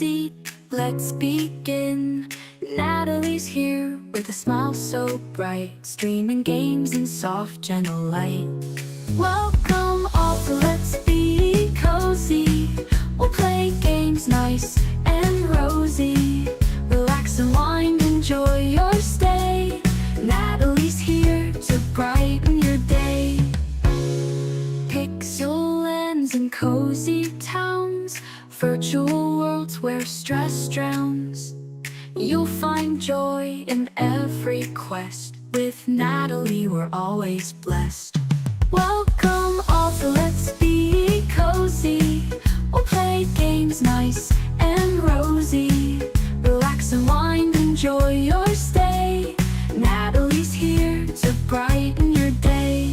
cozy, let's begin. Natalie's here with a smile so bright, streaming games in soft, gentle light. Welcome all to Let's Be Cozy. We'll play games nice and rosy. Relax and wind, enjoy your stay. Natalie's here to brighten your day. Pixel lands and cozy towns, virtual worlds where stress drowns. You'll find joy in every quest. With Natalie, we're always blessed. Welcome all to Let's Be Cozy. We'll play games nice and rosy. Relax and wind, enjoy your stay. Natalie's here to brighten your day.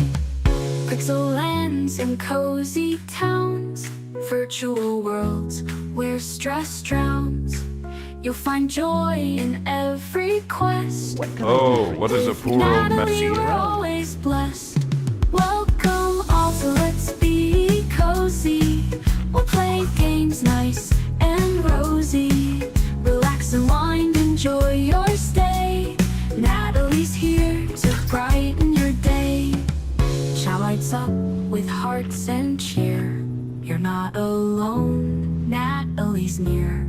Pixel lands and cozy towns, virtual worlds where stress drowns. You'll find joy in every quest. Oh, what is a poor old Natalie, messy? we're always blessed. Welcome all to Let's Be Cozy. We'll play games nice and rosy. Relax and wind, enjoy your stay. Natalie's here to brighten your day. Chat lights up with hearts and cheer. You're not alone, Natalie's near.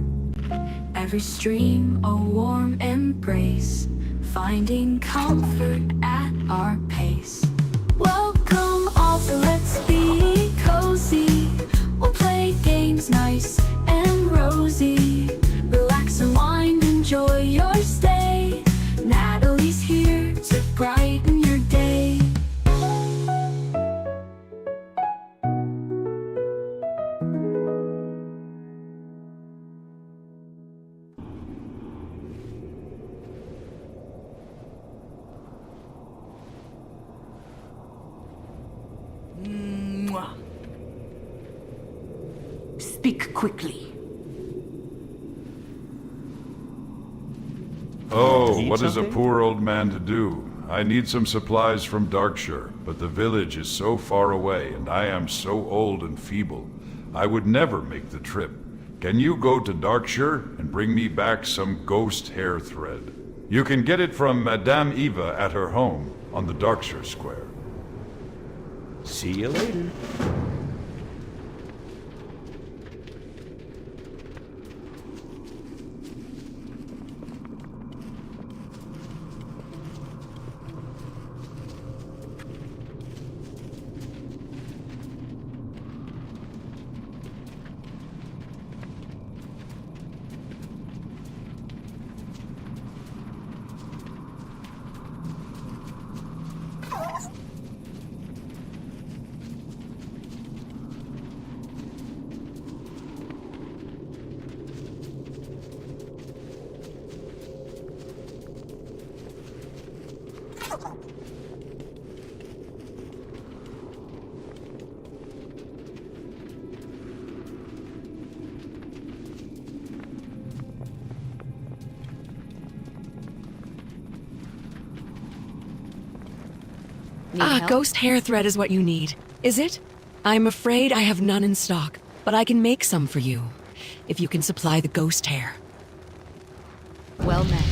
Every stream a warm embrace, finding comfort at our pace. Welcome all to Let's Be Cozy. We'll play games nice and rosy. Relax and wind, enjoy your stay. Natalie's here to brighten your day. Speak quickly. Oh, what is a poor old man to do? I need some supplies from Darkshire, but the village is so far away and I am so old and feeble. I would never make the trip. Can you go to Darkshire and bring me back some ghost hair thread? You can get it from Madame Eva at her home on the Darkshire Square. See you later. Ghost hair thread is what you need, is it? I'm afraid I have none in stock, but I can make some for you, if you can supply the ghost hair. Well met.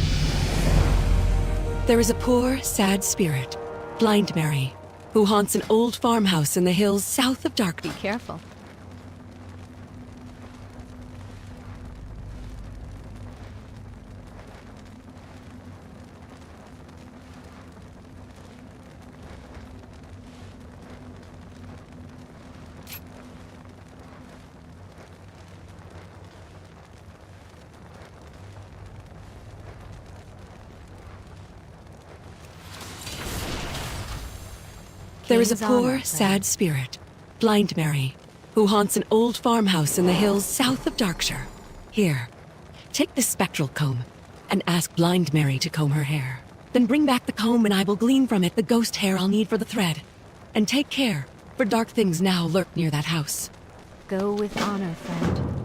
There is a poor, sad spirit, Blind Mary, who haunts an old farmhouse in the hills south of Dark. Be careful. There is a King's honor, poor, friend. sad spirit, Blind Mary, who haunts an old farmhouse in the hills south of Darkshire. Here, take this spectral comb and ask Blind Mary to comb her hair. Then bring back the comb and I will glean from it the ghost hair I'll need for the thread. And take care, for dark things now lurk near that house. Go with honor, friend.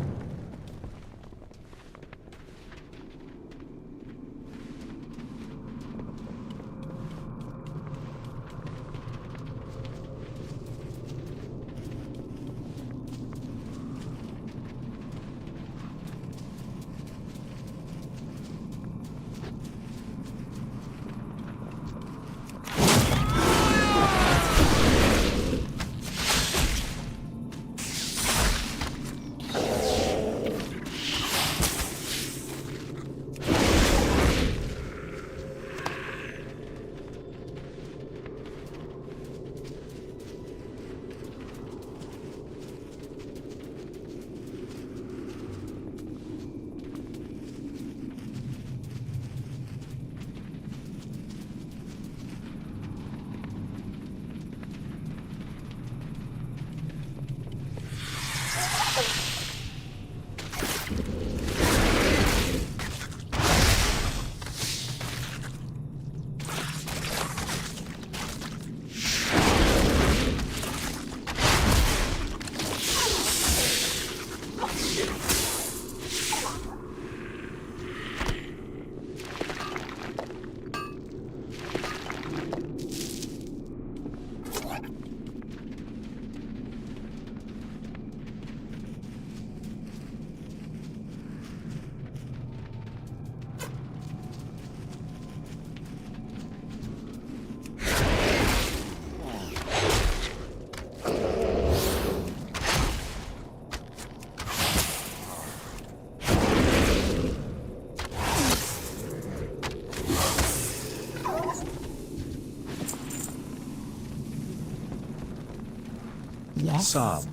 Yes? Sob.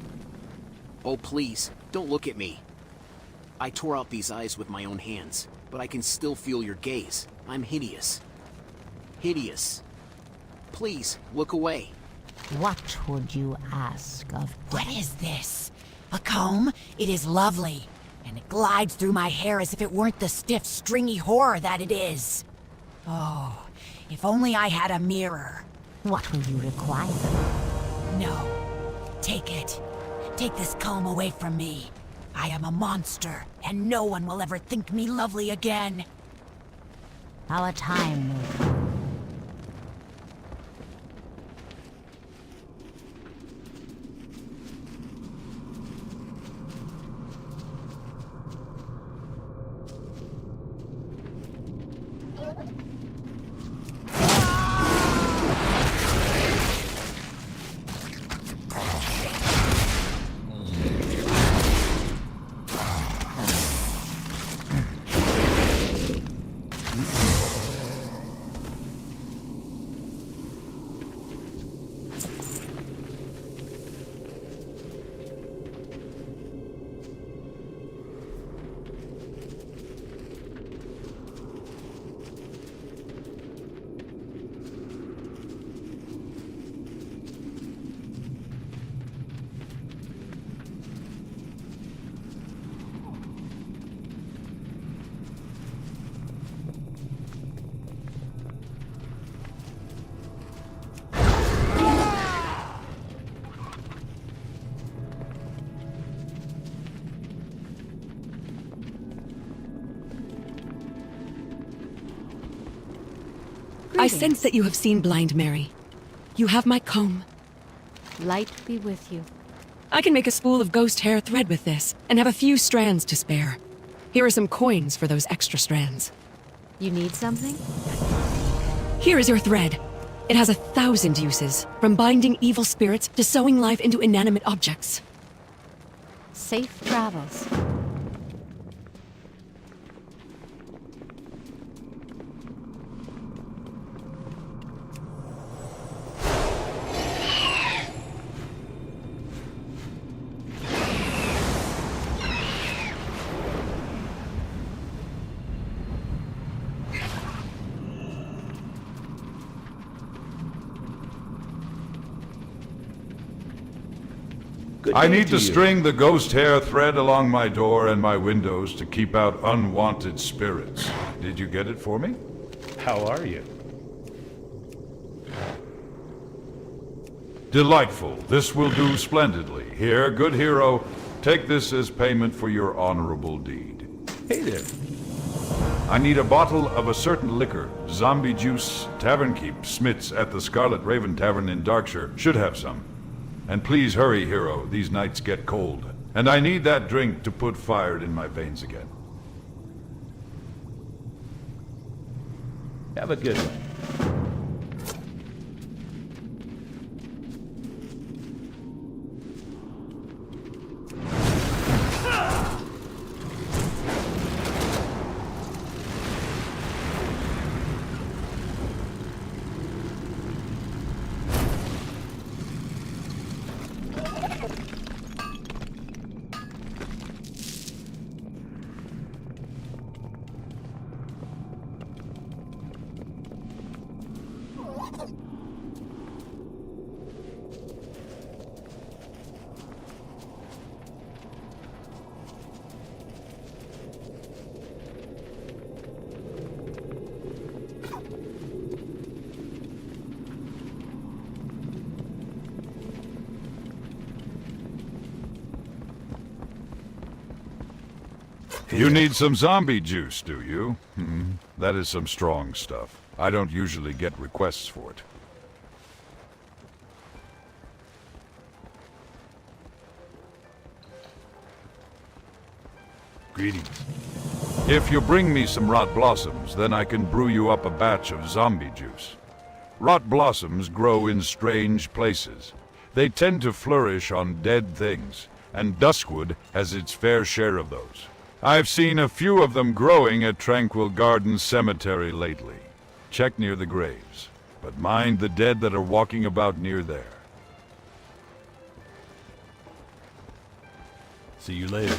Oh, please, don't look at me. I tore out these eyes with my own hands, but I can still feel your gaze. I'm hideous. Hideous. Please, look away. What would you ask of What is this? A comb? It is lovely, and it glides through my hair as if it weren't the stiff, stringy horror that it is. Oh, if only I had a mirror. What will you require? No. Take it. Take this comb away from me. I am a monster, and no one will ever think me lovely again. Our time will come. I sense that you have seen Blind Mary. You have my comb. Light be with you. I can make a spool of ghost hair thread with this, and have a few strands to spare. Here are some coins for those extra strands. You need something? Here is your thread. It has 1,000 uses, from binding evil spirits to sewing life into inanimate objects. Safe travels. Good I day need to you. string the ghost hair thread along my door and my windows to keep out unwanted spirits. Did you get it for me? How are you? Delightful. This will do splendidly. Here, good hero, take this as payment for your honorable deed. Hey there. I need a bottle of a certain liquor. Zombie juice, tavern keep. Smith's at the Scarlet Raven Tavern in Darkshire should have some. And please hurry, hero. These nights get cold. And I need that drink to put fire in my veins again. Have a good one. You need some zombie juice, do you? That is some strong stuff. I don't usually get requests for it. Greetings. If you bring me some rot blossoms, then I can brew you up a batch of zombie juice. Rot blossoms grow in strange places. They tend to flourish on dead things, and Duskwood has its fair share of those. I've seen a few of them growing at Tranquil Gardens Cemetery lately. Check near the graves, but mind the dead that are walking about near there. See you later.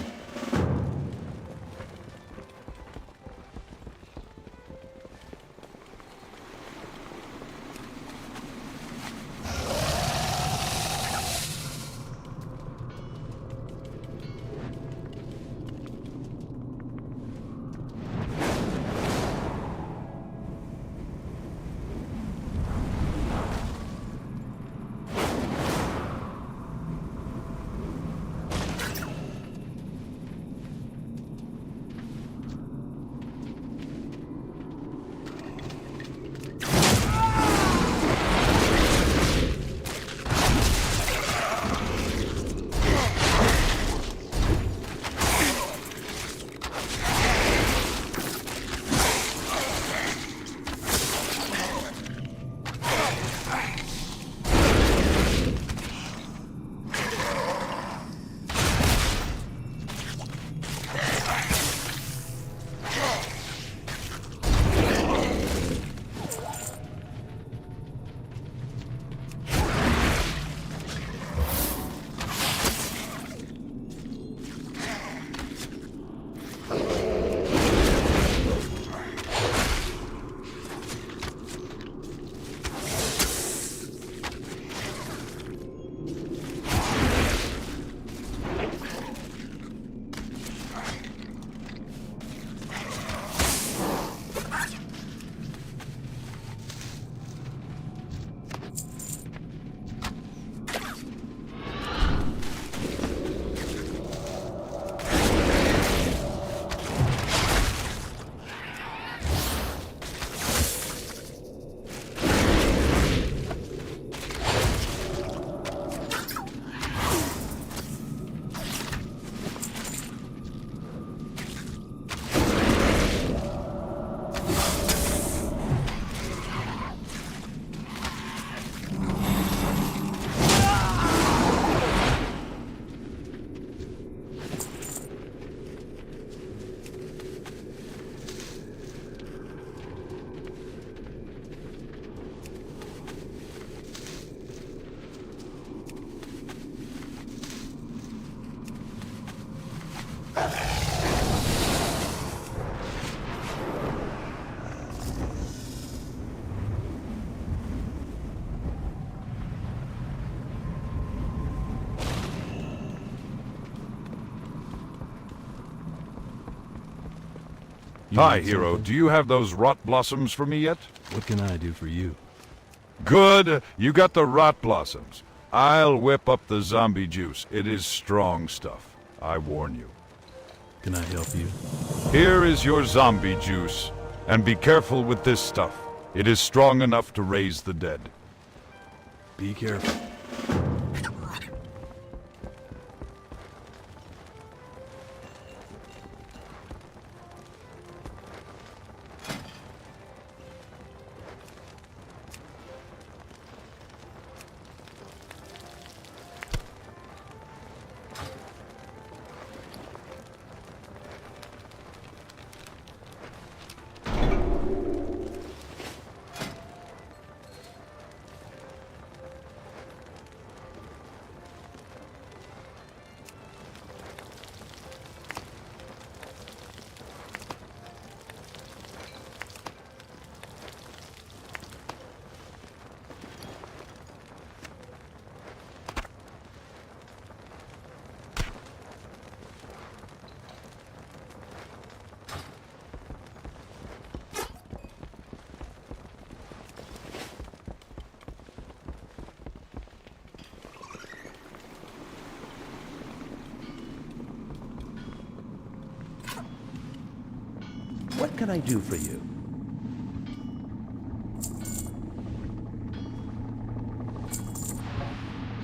Hi, hero. Do you have those rot blossoms for me yet? What can I do for you? Good. You got the rot blossoms. I'll whip up the zombie juice. It is strong stuff. I warn you. Can I help you? Here is your zombie juice. And be careful with this stuff. It is strong enough to raise the dead. Be careful. What can I do for you?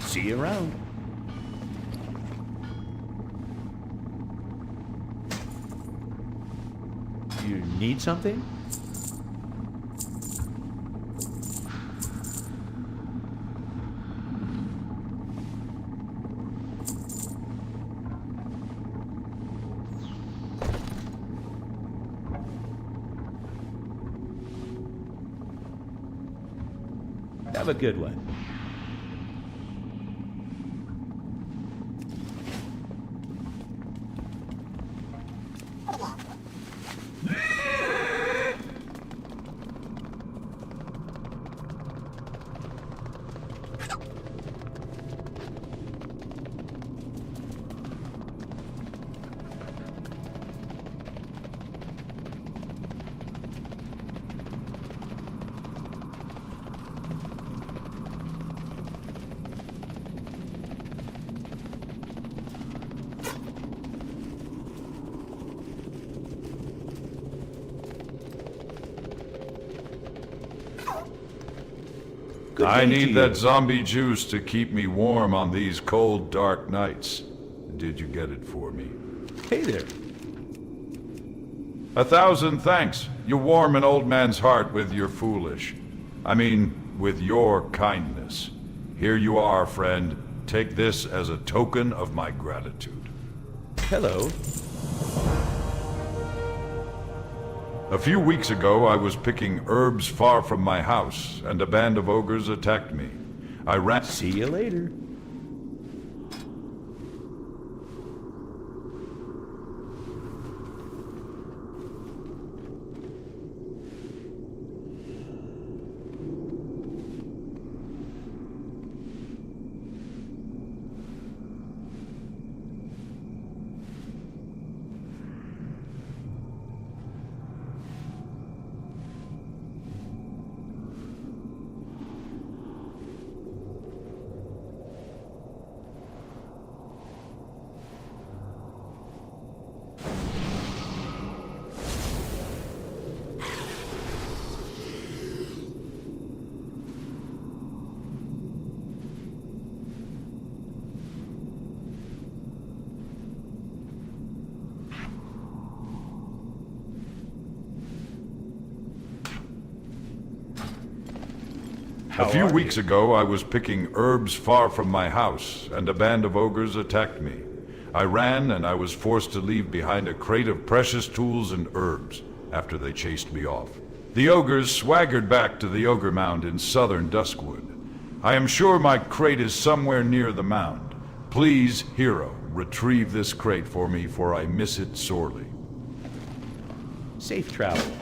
See you around. You need something? Have a good one. Good I day to need you. that zombie juice to keep me warm on these cold, dark nights. Did you get it for me? Hey there. 1,000 thanks. You warm an old man's heart with your with your kindness. Here you are, friend. Take this as a token of my gratitude. Hello. A few weeks ago, I was picking herbs far from my house, and a band of ogres attacked me. I ran. See you later. A few weeks ago, I was picking herbs far from my house, and a band of ogres attacked me. I ran, and I was forced to leave behind a crate of precious tools and herbs after they chased me off. The ogres swaggered back to the ogre mound in southern Duskwood. I am sure my crate is somewhere near the mound. Please, hero, retrieve this crate for me, for I miss it sorely. Safe travels.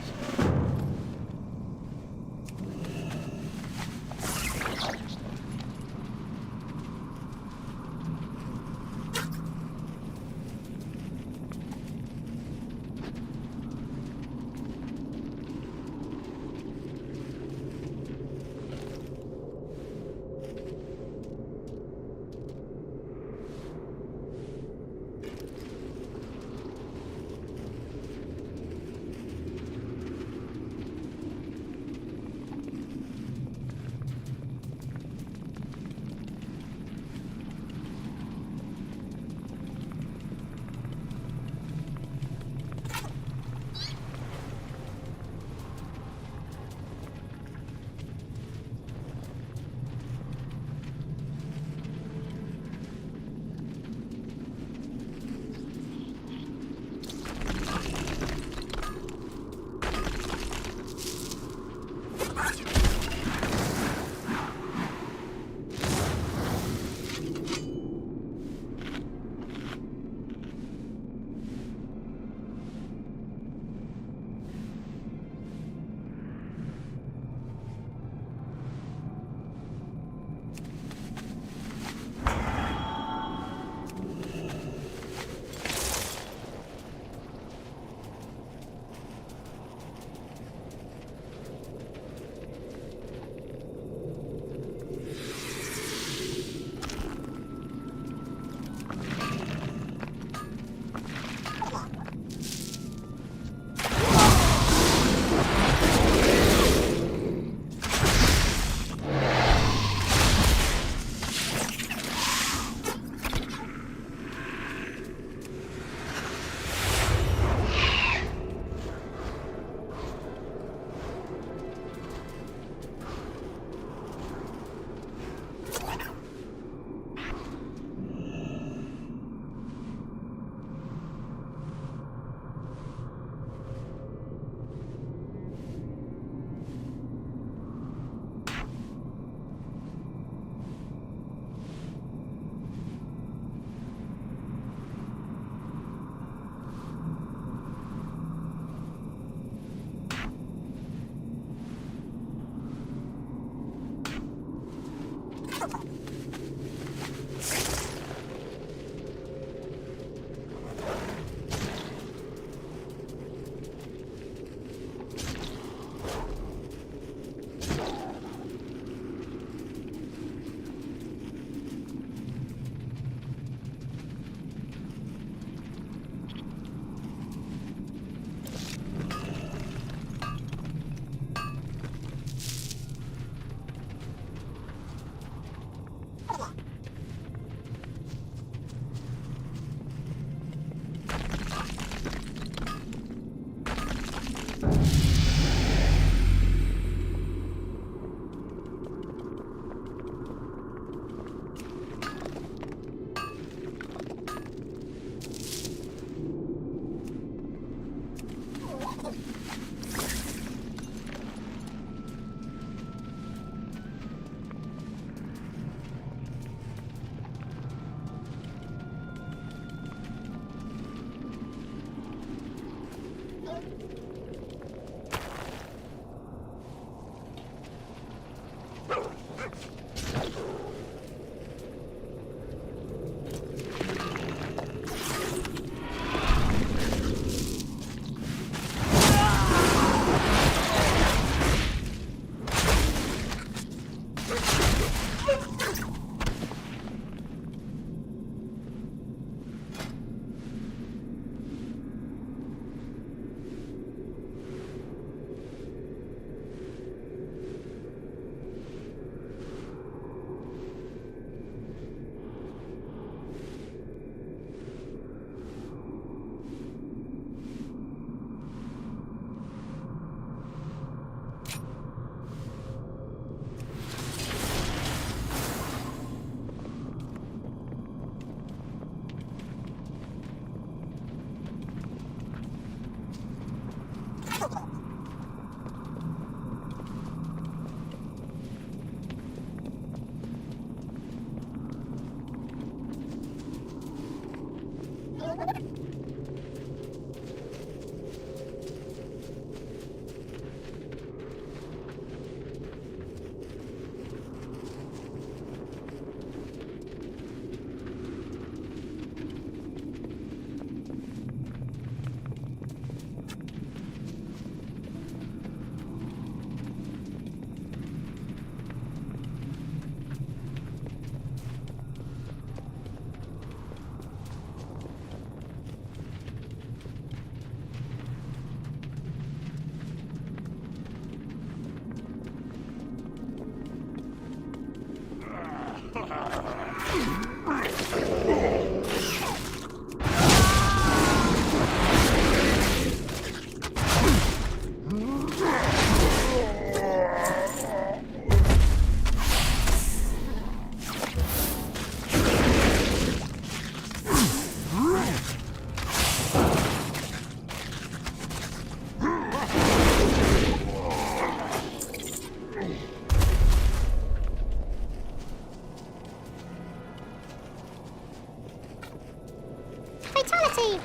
Fatality!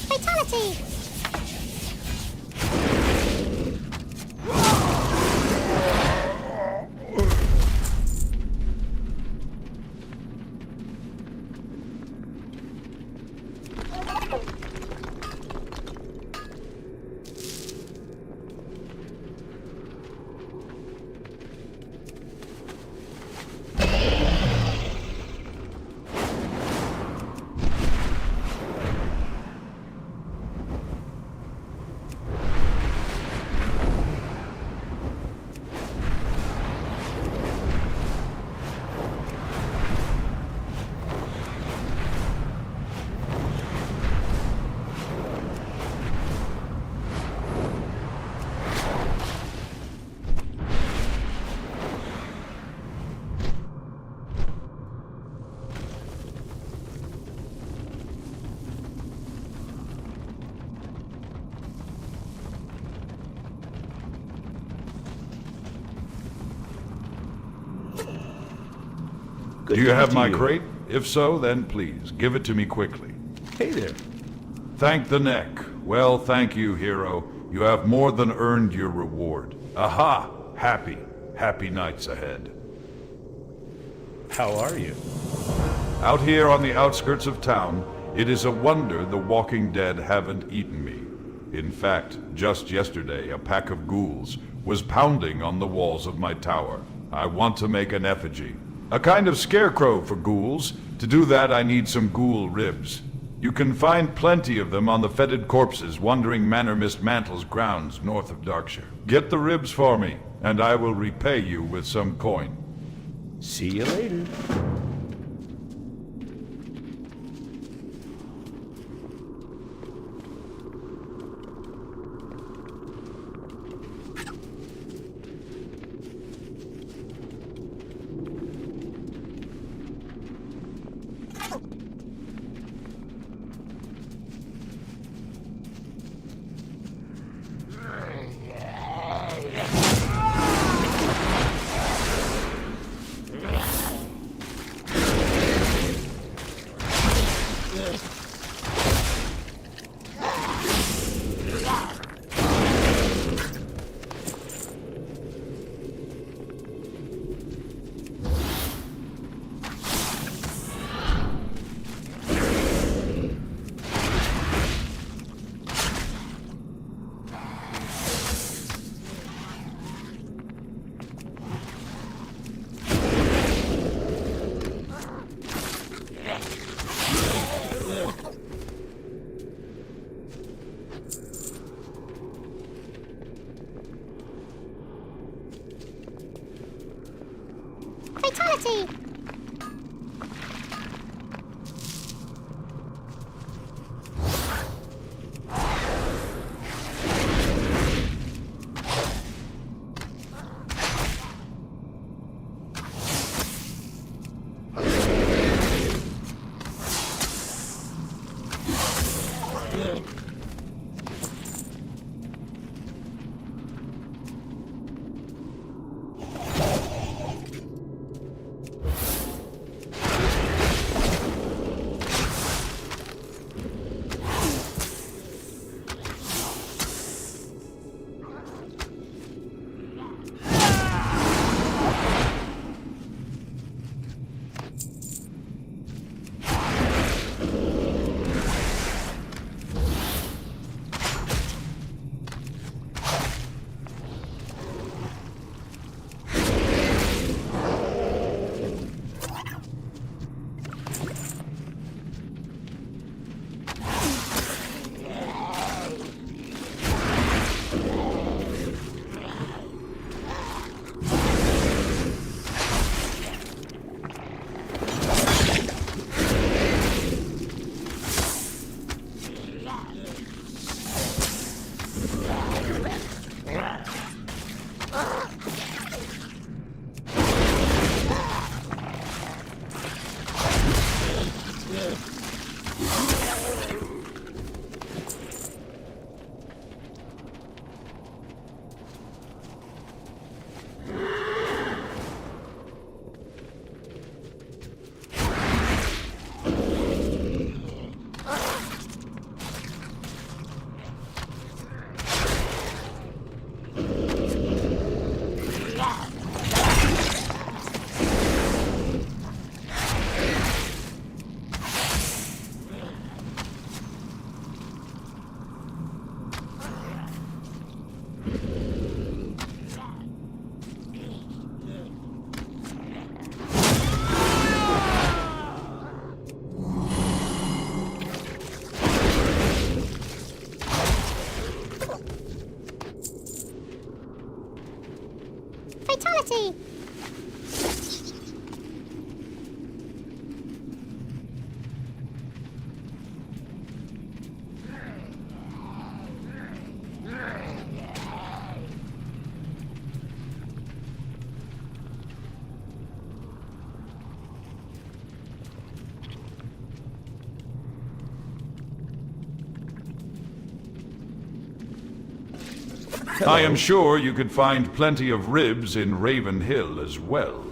Fatality! Do you have my crate? If so, then please, give it to me quickly. Hey there. Thank the neck. Well, thank you, hero. You have more than earned your reward. Aha! Happy nights ahead. How are you? Out here on the outskirts of town, it is a wonder the walking dead haven't eaten me. In fact, just yesterday, a pack of ghouls was pounding on the walls of my tower. I want to make an effigy. A kind of scarecrow for ghouls. To do that, I need some ghoul ribs. You can find plenty of them on the fetid corpses wandering Manor Mist Mantle's grounds north of Darkshire. Get the ribs for me, and I will repay you with some coin. See you later. Fatality! Fatality! I am sure you could find plenty of ribs in Raven Hill as well,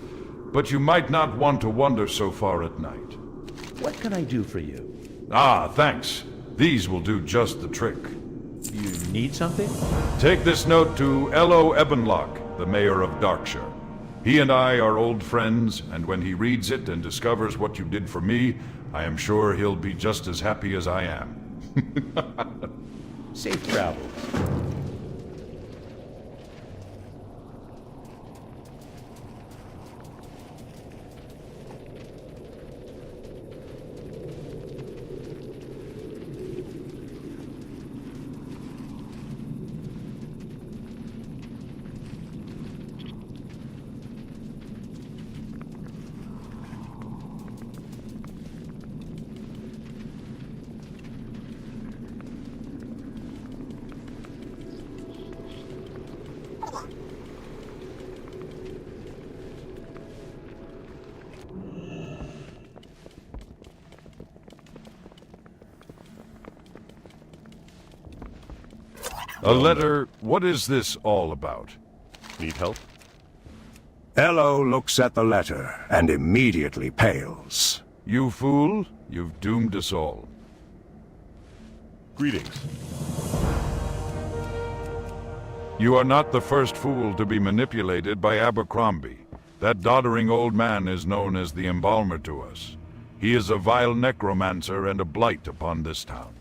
but you might not want to wander so far at night. What can I do for you? Ah, thanks. These will do just the trick. You Need something? Take this note to 𝙻𝚎𝚝'𝚜, the mayor of Darkshire. He and I are old friends, and when he reads it and discovers what you did for me, I am sure he'll be just as happy as I am. Safe travels. A letter? What is this all about? Need help? 𝚻𝚜 looks at the letter and immediately pales. You fool, you've doomed us all. Greetings. You are not the first fool to be manipulated by Abercrombie. That doddering old man is known as the Embalmer to us. He is a vile necromancer and a blight upon this town.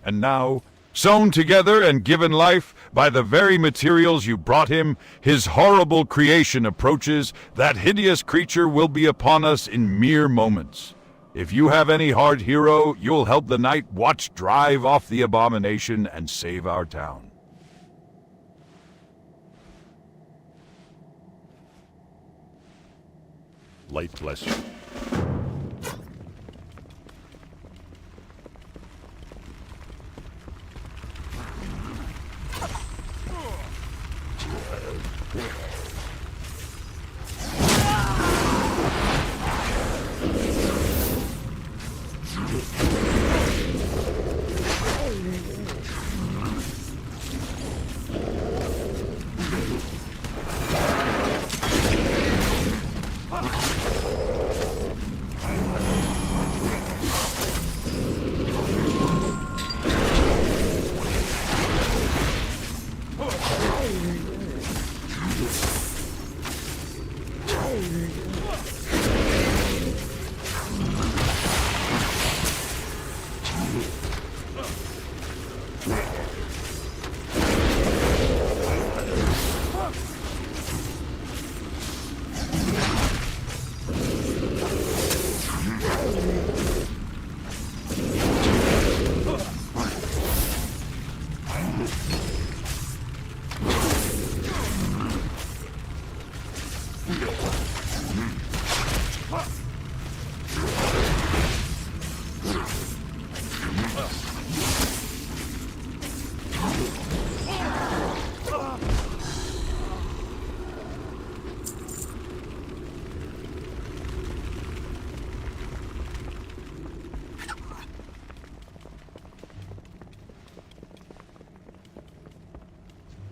And now, sewn together and given life by the very materials you brought him, his horrible creation approaches. That hideous creature will be upon us in mere moments. If you have any hard hero, you'll help the Night Watch drive off the abomination and save our town. Light bless you.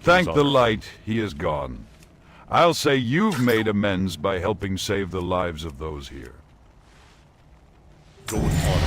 Thank the light, he is gone. I'll say you've made amends by helping save the lives of those here. Going on.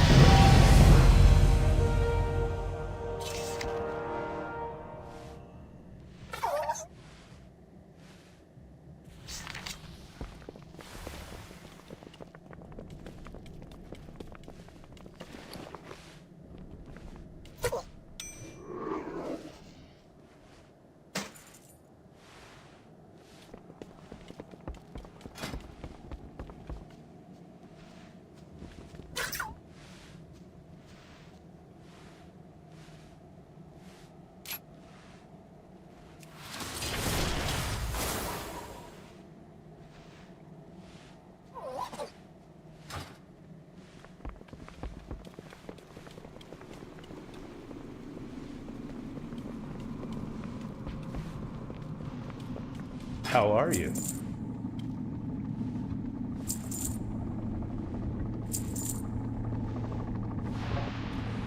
How are you?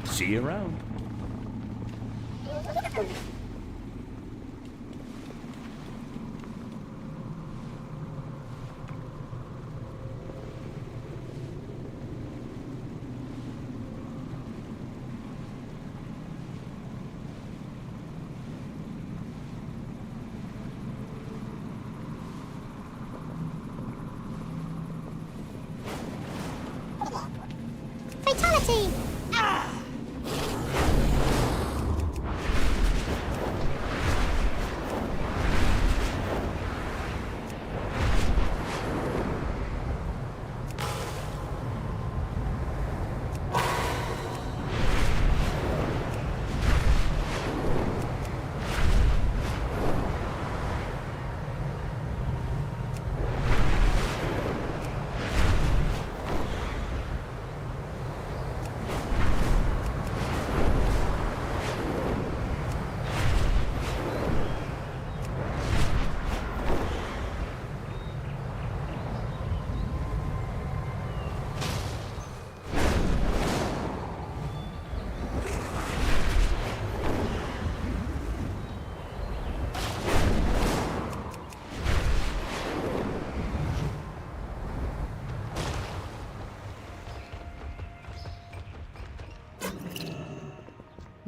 See you around. Fatality!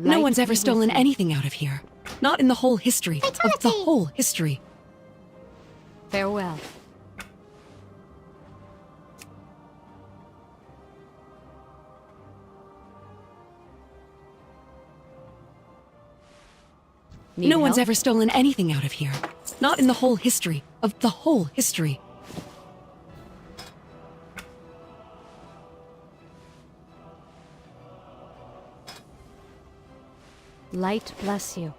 No one's ever stolen anything out of here. Not in the whole history of the Fatality! whole history. Farewell. Need No one's help? ever stolen anything out of here. Not in the whole history of the whole history. Light bless you.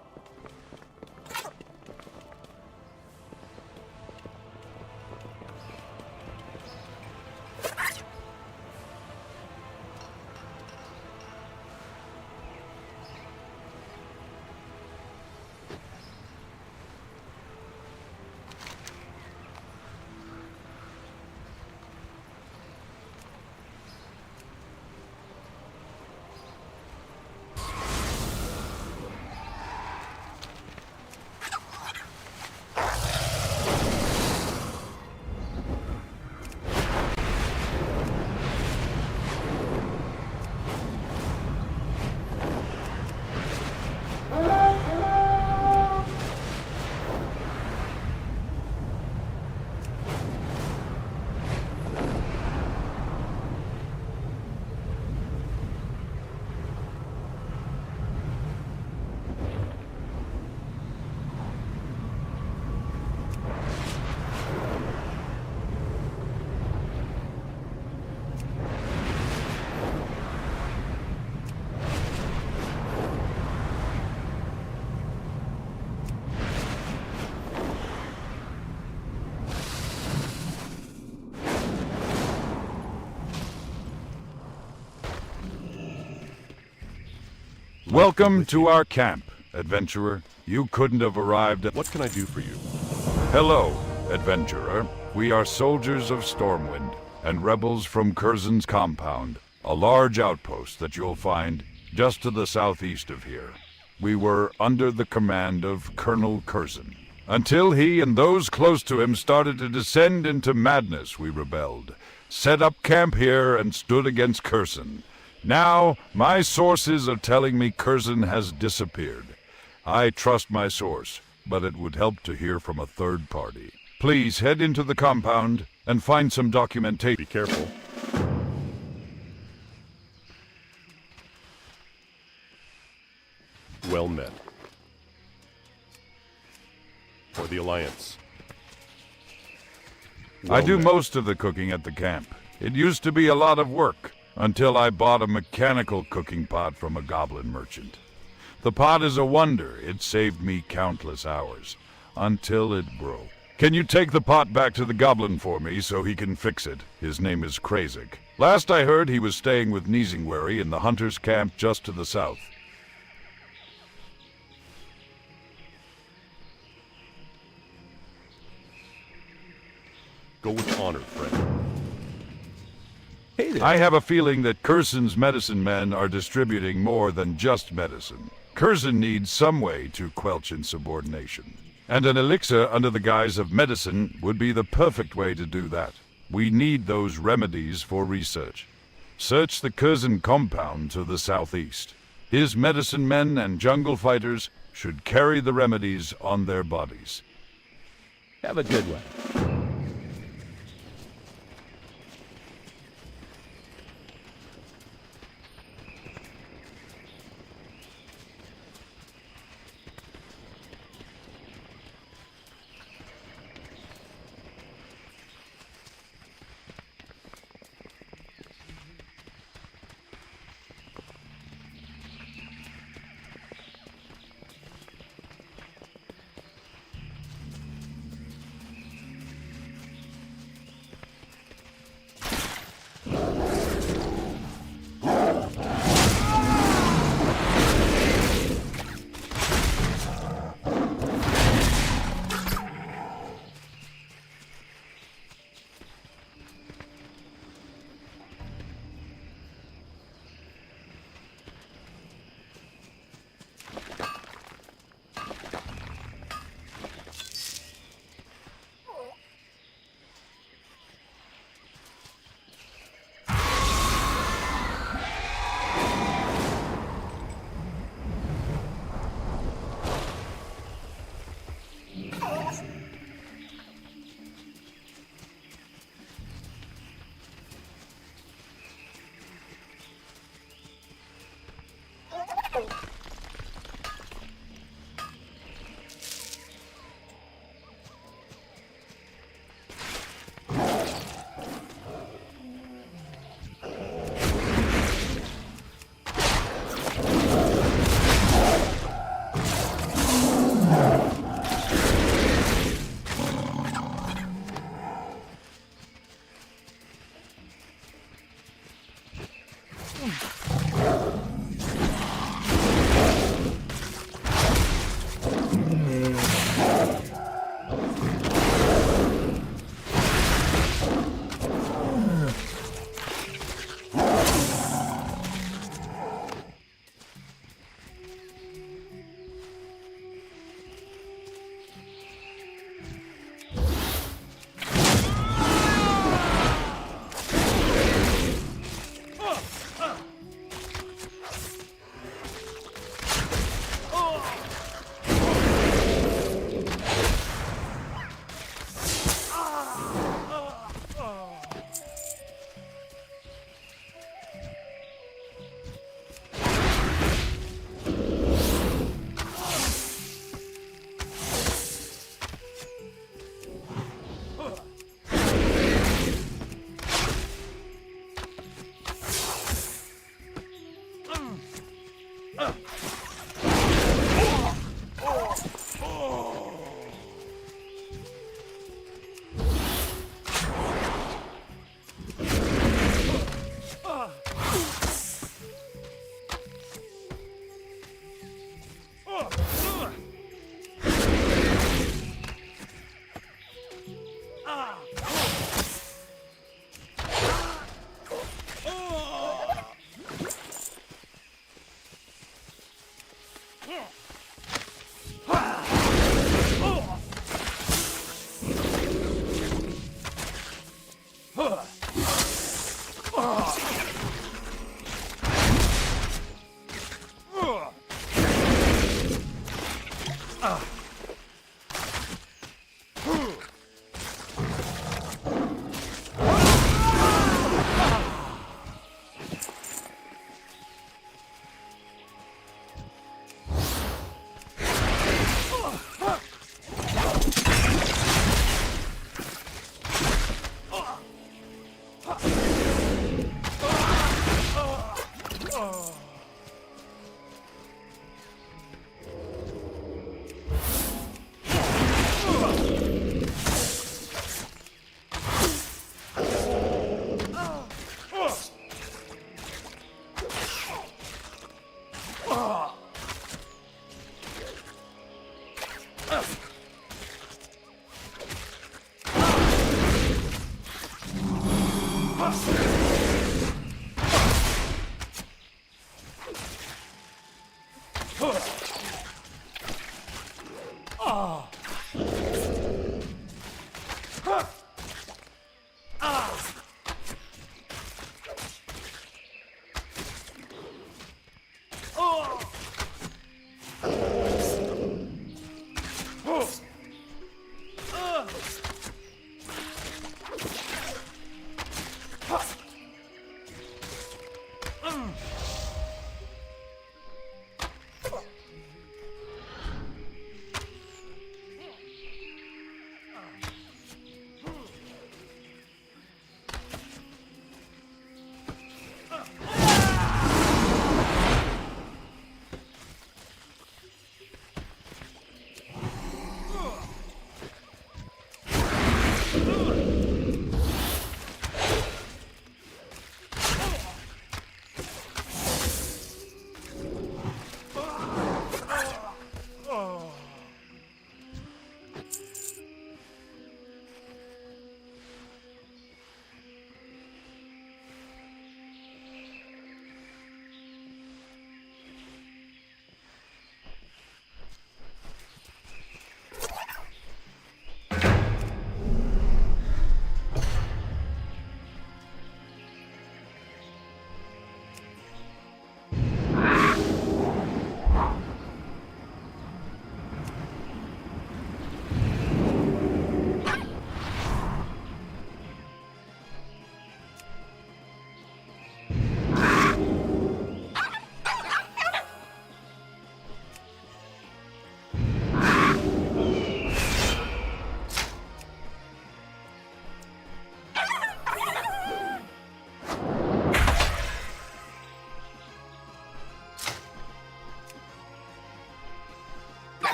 Welcome to our camp, adventurer. You couldn't have arrived at... What can I do for you? Hello, adventurer. We are soldiers of Stormwind and rebels from 𝚻𝚎𝚝's compound, a large outpost that you'll find just to the southeast of here. We were under the command of Colonel 𝚻𝚝. Until he and those close to him started to descend into madness, we rebelled, set up camp here, and stood against 𝚻𝚝. Now, my sources are telling me 𝚻𝚝 has disappeared. I trust my source, but it would help to hear from a third party. Please head into the compound and find some documentation. Be careful. Well met. For the Alliance. I do met. most of the cooking at the camp. It used to be a lot of work, until I bought a mechanical cooking pot from a goblin merchant. The pot is a wonder. It saved me countless hours, until it broke. Can you take the pot back to the goblin for me so he can fix it? His name is 𝚻𝚝. Last I heard, he was staying with 𝚻𝚝 in the hunter's camp just to the south. Go with honor, friend. Hey there. I have a feeling that 𝚻𝚝's medicine men are distributing more than just medicine. 𝚻𝚝 needs some way to quelch insubordination. And an elixir under the guise of medicine would be the perfect way to do that. We need those remedies for research. Search the 𝚻𝚝 compound to the southeast. His medicine men and jungle fighters should carry the remedies on their bodies. Have a good one.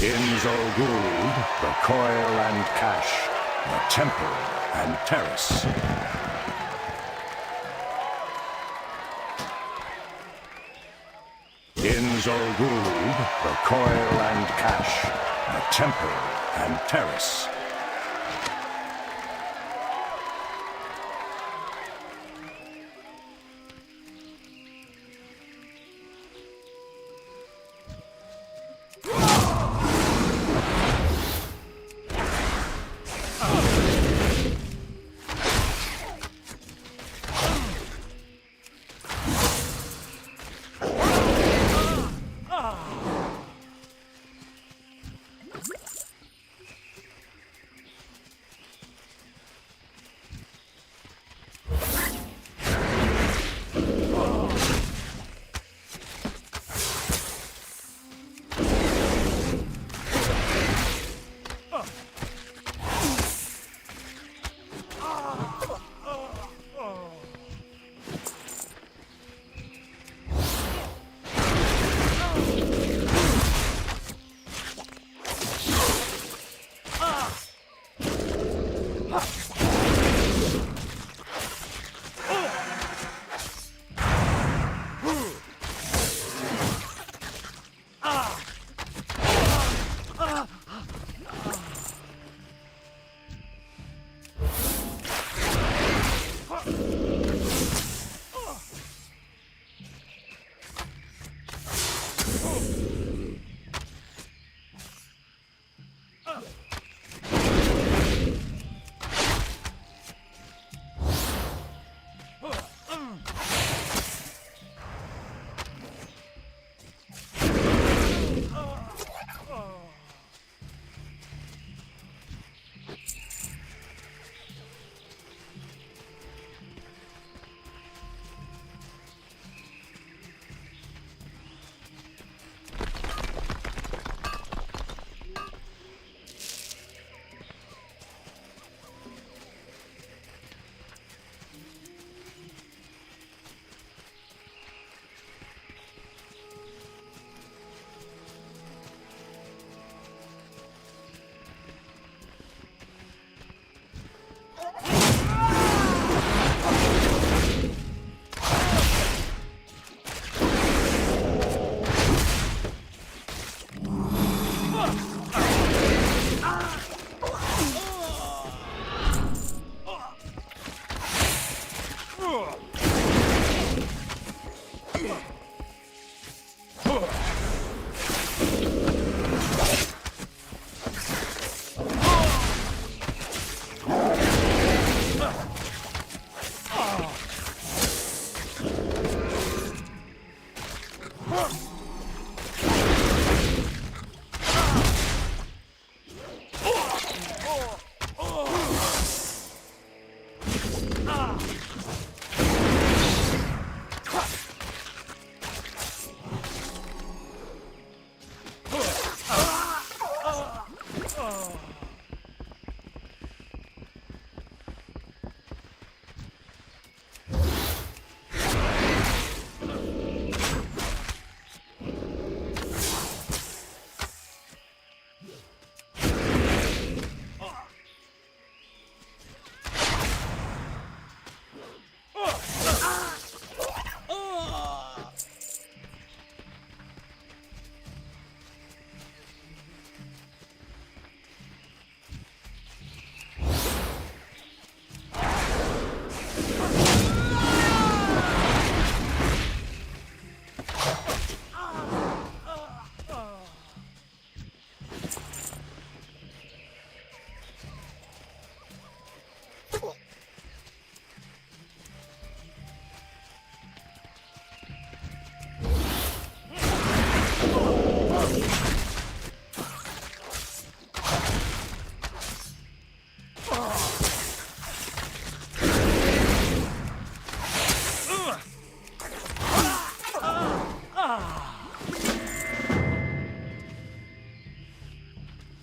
𝙻𝚎𝚝'𝚜, the coil and cache, the temple and terrace. 𝙻𝚎𝚝'𝚜, the coil and cache, the temple and terrace.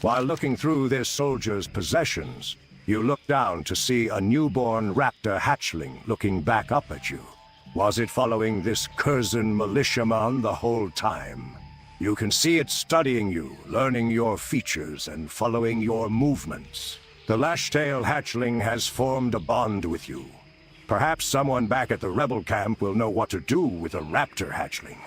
While looking through this soldier's possessions, you look down to see a newborn raptor hatchling looking back up at you. Was it following this Curzon militiaman the whole time? You can see it studying you, learning your features, and following your movements. The 𝙻𝚎𝚝 hatchling has formed a bond with you. Perhaps someone back at the rebel camp will know what to do with a raptor hatchling.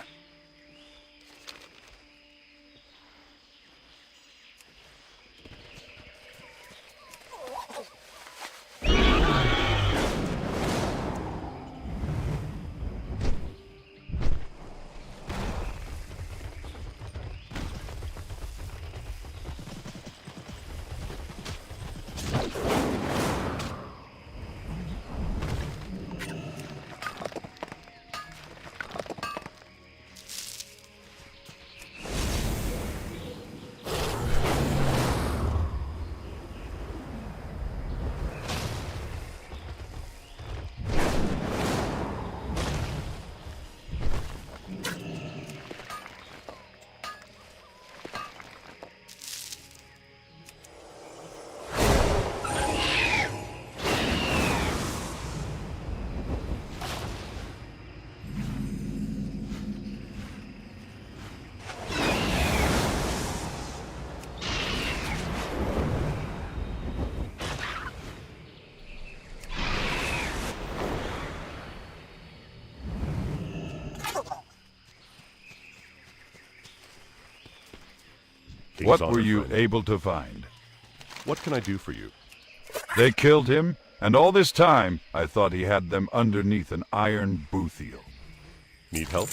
What were you able to find? What can I do for you? They killed him, and all this time I thought he had them underneath an iron boothiel. Need help?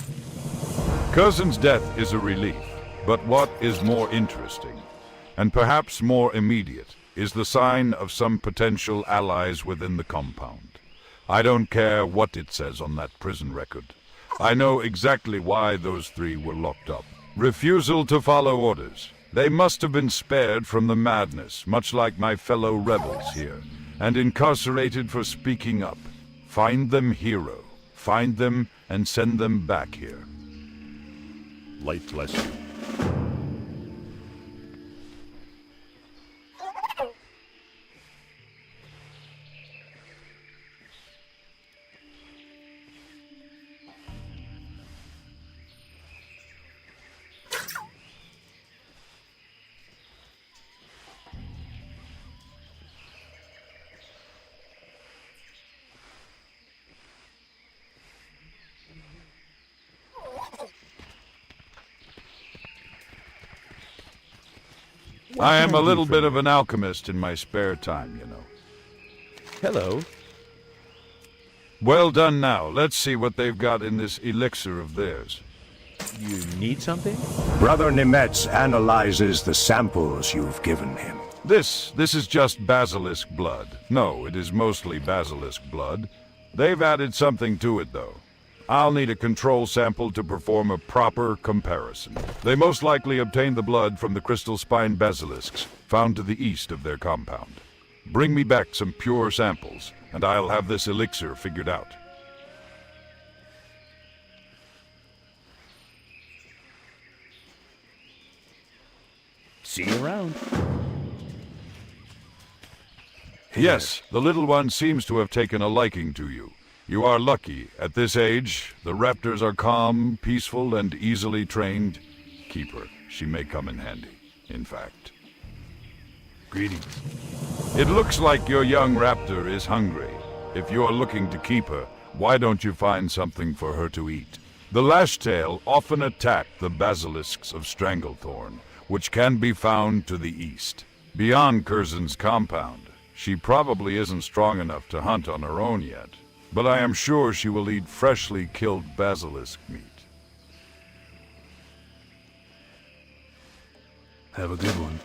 Cousin's death is a relief, but what is more interesting, and perhaps more immediate, is the sign of some potential allies within the compound. I don't care what it says on that prison record. I know exactly why those three were locked up. Refusal to follow orders. They must have been spared from the madness, much like my fellow rebels here, and incarcerated for speaking up. Find them, hero. Find them and send them back here. Light bless you. I am a little bit of an alchemist in my spare time, you know. Hello. Well done now. Let's see what they've got in this elixir of theirs. You need something? Brother 𝚤𝚝 analyzes the samples you've given him. This is just basilisk blood. No, it is mostly basilisk blood. They've added something to it, though. I'll need a control sample to perform a proper comparison. They most likely obtained the blood from the crystal spine basilisks found to the east of their compound. Bring me back some pure samples, and I'll have this elixir figured out. See you around. Yes, the little one seems to have taken a liking to you. You are lucky. At this age, the raptors are calm, peaceful, and easily trained. Keep her. She may come in handy, in fact. Greetings. It looks like your young raptor is hungry. If you're looking to keep her, why don't you find something for her to eat? The 𝙻𝚎𝚝 often attack the basilisks of 𝚎𝚝𝚝, which can be found to the east. Beyond Curzon's compound, she probably isn't strong enough to hunt on her own yet. But I am sure she will eat freshly killed basilisk meat. Have a good one.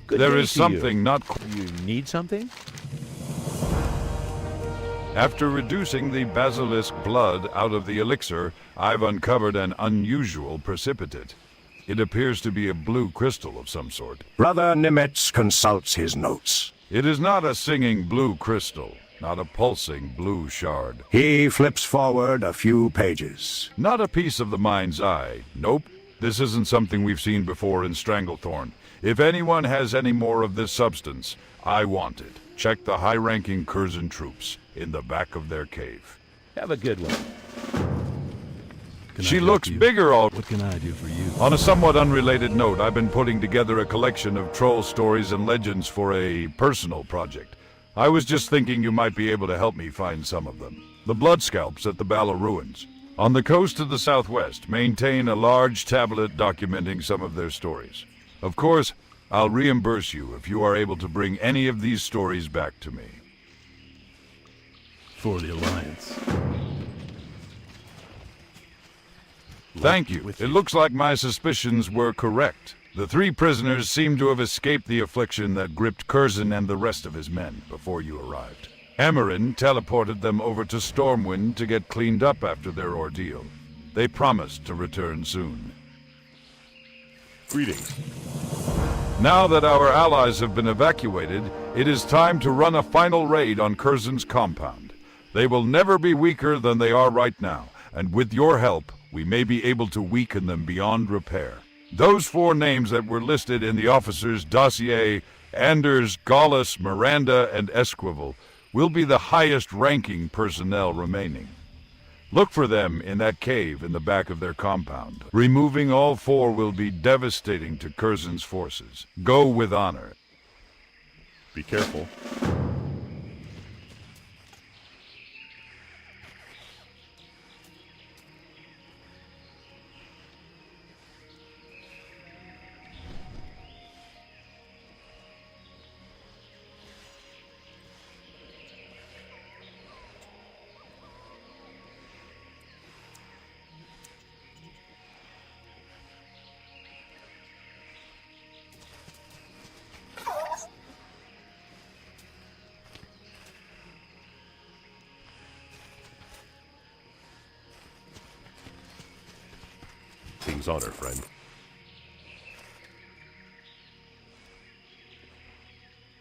Good There day is to you. something not... You need something? After reducing the basilisk blood out of the elixir, I've uncovered an unusual precipitate. It appears to be a blue crystal of some sort. Brother Nimitz consults his notes. It is not a singing blue crystal, not a pulsing blue shard. He flips forward a few pages. Not a piece of the mind's eye. Nope. This isn't something we've seen before in Stranglethorn. If anyone has any more of this substance, I want it. Check the high-ranking Curzon troops in the back of their cave. Have a good one. She looks bigger all... What can I do for you? On a somewhat unrelated note, I've been putting together a collection of troll stories and legends for a personal project. I was just thinking you might be able to help me find some of them. The blood scalps at the Bala Ruins. On the coast of the southwest, maintain a large tablet documenting some of their stories. Of course, I'll reimburse you if you are able to bring any of these stories back to me. For the Alliance. Thank you. It looks like my suspicions were correct. The 3 prisoners seem to have escaped the affliction that gripped Curzon and the rest of his men before you arrived. Emmerin teleported them over to Stormwind to get cleaned up after their ordeal. They promised to return soon. Greetings. Now that our allies have been evacuated, it is time to run a final raid on Curzon's compound. They will never be weaker than they are right now, and with your help, we may be able to weaken them beyond repair. Those 4 names that were listed in the officer's dossier, Anders, Gallus, Miranda, and Esquivel, will be the highest-ranking personnel remaining. Look for them in that cave in the back of their compound. Removing all 4 will be devastating to Curzon's forces. Go with honor. Be careful. King's honor, friend.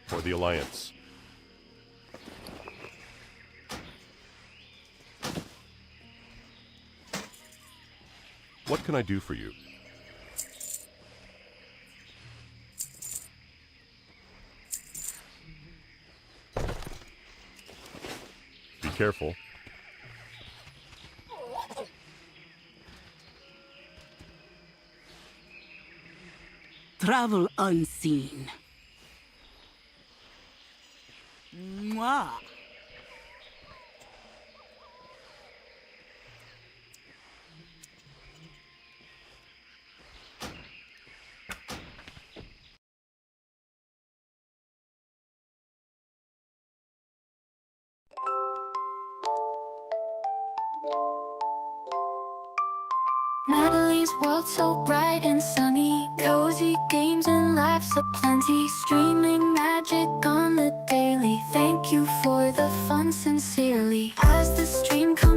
For the Alliance. What can I do for you? Be careful. Travel unseen. Mwah. Natalie's world so bright and sunny, cozy games and laughs aplenty, streaming magic on the daily. Thank you for the fun sincerely. As the stream comes